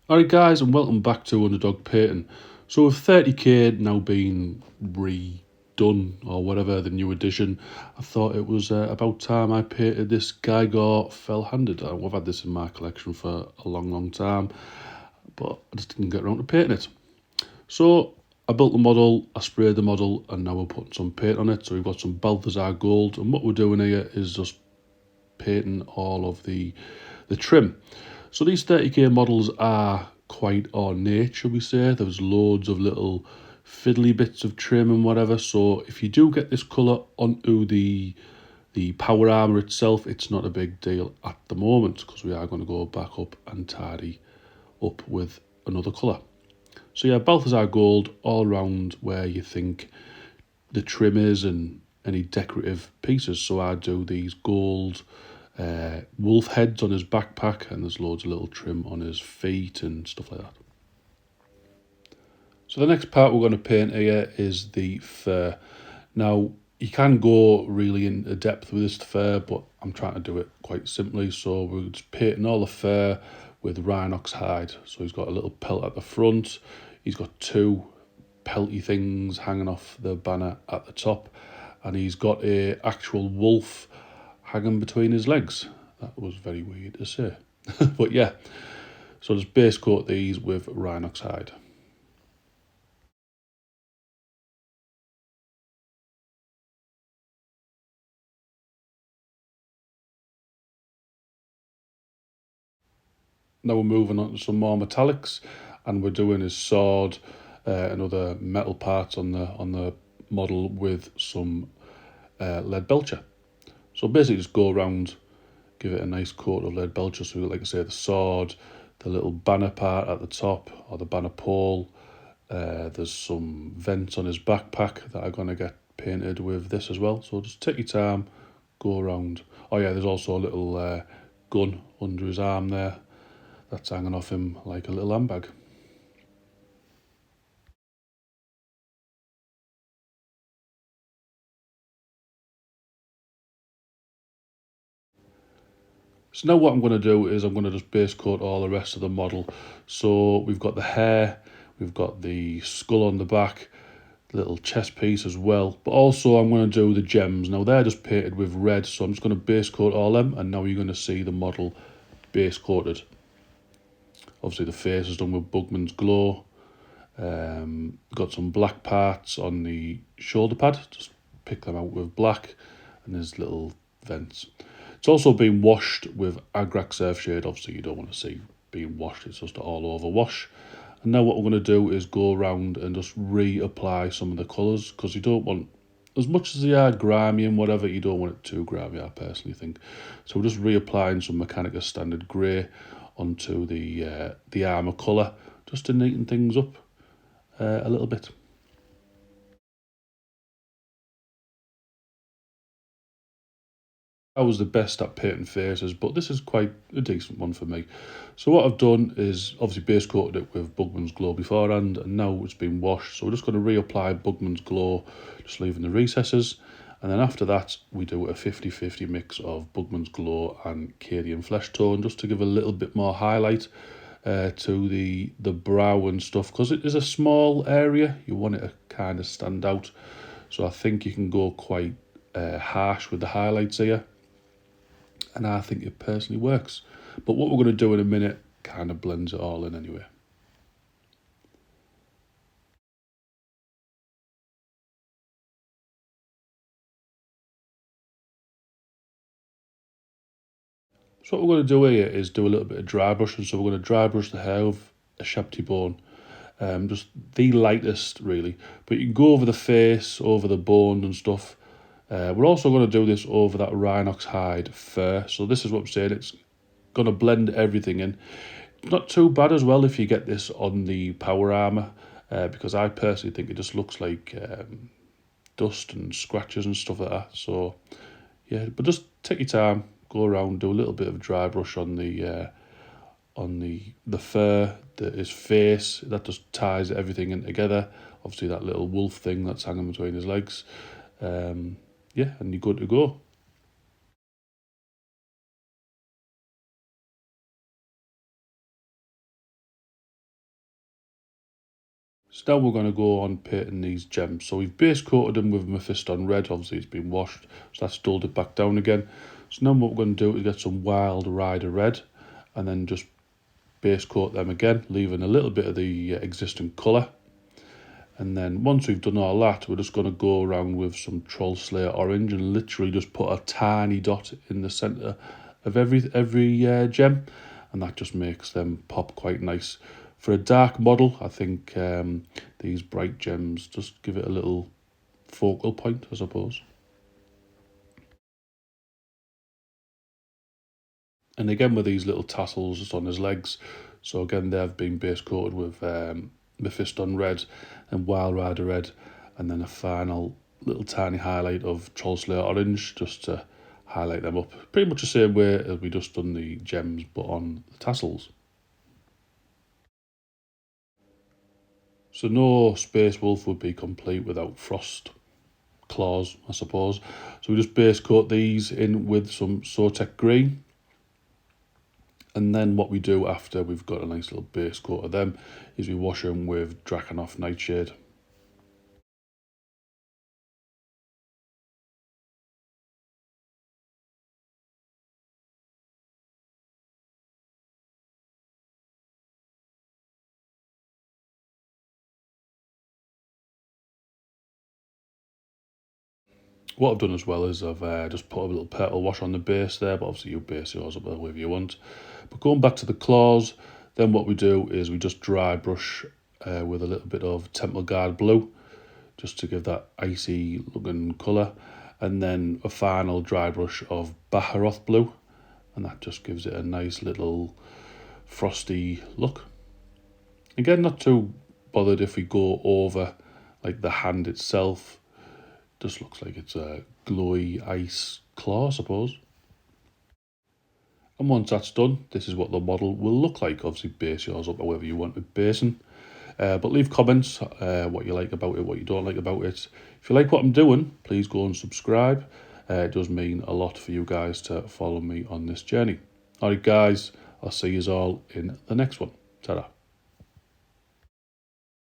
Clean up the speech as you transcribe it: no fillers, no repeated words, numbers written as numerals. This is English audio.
Alright guys, and welcome back to Underdog Painting. So with 30k now being redone or whatever, the new edition, I thought it was about time I painted this Geigor fell-handed. I've had this in my collection for a long time, but I just didn't get around to painting it. So I built the model, I sprayed the model, and now we're putting some paint on it. So we've got some Balthazar gold, and what we're doing here is just painting all of the trim. So these 30k models are quite ornate, shall we say. There's loads of little fiddly bits of trim and whatever. So if you do get this colour onto the power armour itself, it's not a big deal at the moment, because we are going to go back up and tidy up with another colour. So yeah, Balthazar gold all around where you think the trim is and any decorative pieces. So I do these gold wolf heads on his backpack, and there's loads of little trim on his feet and stuff like that. So the next part we're going to paint here is the fur. Now you can go really into depth with this fur, but I'm trying to do it quite simply. So we're just painting all the fur with rhinox hide. So he's got a little pelt at the front, he's got two pelty things hanging off the banner at the top, and he's got a actual wolf hanging between his legs. That was very weird to say. But yeah, so just base coat these with rhinox hide. Now we're moving on to some more metallics, and we're doing his sword and other metal parts on the model with some lead belcher. So basically just go around, give it a nice coat of lead belcher. So like I say, the sword, the little banner part at the top, or the banner pole. There's some vents on his backpack that are going to get painted with this as well. So just take your time, go around. Oh yeah, there's also a little gun under his arm there that's hanging off him like a little handbag. So now what I'm going to do is I'm going to just base coat all the rest of the model. So we've got the hair, we've got the skull on the back, little chest piece as well, but also I'm going to do the gems. Now they're just painted with red, so I'm just going to base coat all them, and now you're going to see the model base coated. Obviously the face is done with Bugman's Glow. Got some black parts on the shoulder pad, just pick them out with black, and there's little vents. It's also been washed with Agrax Earthshade. Obviously you don't want to see being washed, it's just all over wash. And now what we're going to do is go around and just reapply some of the colours, because you don't want, as much as they are grimy and whatever, you don't want it too grimy, I personally think. So we're just reapplying some Mechanica Standard Grey onto the armour colour, just to neaten things up a little bit. I was the best at painting faces, but this is quite a decent one for me. So what I've done is obviously base coated it with Bugman's Glow beforehand, and now it's been washed. So we're just going to reapply Bugman's Glow, just leaving the recesses. And then after that, we do a 50-50 mix of Bugman's Glow and Cadian Flesh Tone, just to give a little bit more highlight to the brow and stuff, because it is a small area. You want it to kind of stand out. So I think you can go quite harsh with the highlights here, and I think it personally works. But what we're going to do in a minute kind of blends it all in anyway. So what we're going to do here is do a little bit of dry brushing. So we're going to dry brush the hair with a Shabty bone, just the lightest really. But you can go over the face, over the bone and stuff. We're also going to do this over that Rhinox hide fur. So this is what I'm saying, it's going to blend everything in. Not too bad as well if you get this on the power armour, because I personally think it just looks like dust and scratches and stuff like that. So yeah, but just take your time, go around, do a little bit of dry brush on the fur, his face. That just ties everything in together. Obviously that little wolf thing that's hanging between his legs. Yeah, and you're good to go. So now we're going to go on painting these gems. So we've base coated them with Mephiston red. Obviously it's been washed, so that's dulled it back down again. So now what we're going to do is get some Wild Rider red and then just base coat them again, leaving a little bit of the existing colour. And then once we've done all that, we're just going to go around with some Troll Slayer orange and literally just put a tiny dot in the centre of every gem, and that just makes them pop quite nice. For a dark model, I think these bright gems just give it a little focal point, I suppose. And again with these little tassels just on his legs, so again they've been base coated with Mephiston red and Wild Rider red, and then a final little tiny highlight of Troll Slayer orange just to highlight them up. Pretty much the same way as we just done the gems but on the tassels. So no Space Wolf would be complete without frost claws, I suppose. So we just base coat these in with some Sotek green. And then what we do after we've got a nice little base coat of them is we wash them with Drakenhof Nightshade. What I've done as well is I've just put a little petal wash on the base there, but obviously you base yours up however you want. But going back to the claws, then what we do is we just dry brush with a little bit of Temple Guard blue, just to give that icy looking colour, and then a final dry brush of Baharoth blue, and that just gives it a nice little frosty look. Again, not too bothered if we go over like the hand itself. Just looks like it's a glowy ice claw, I suppose. And once that's done, this is what the model will look like. Obviously base yours up however you want with basing. But leave comments what you like about it, what you don't like about it. If you like what I'm doing, please go and subscribe. It does mean a lot for you guys to follow me on this journey. Alright guys, I'll see you all in the next one. Ta-da.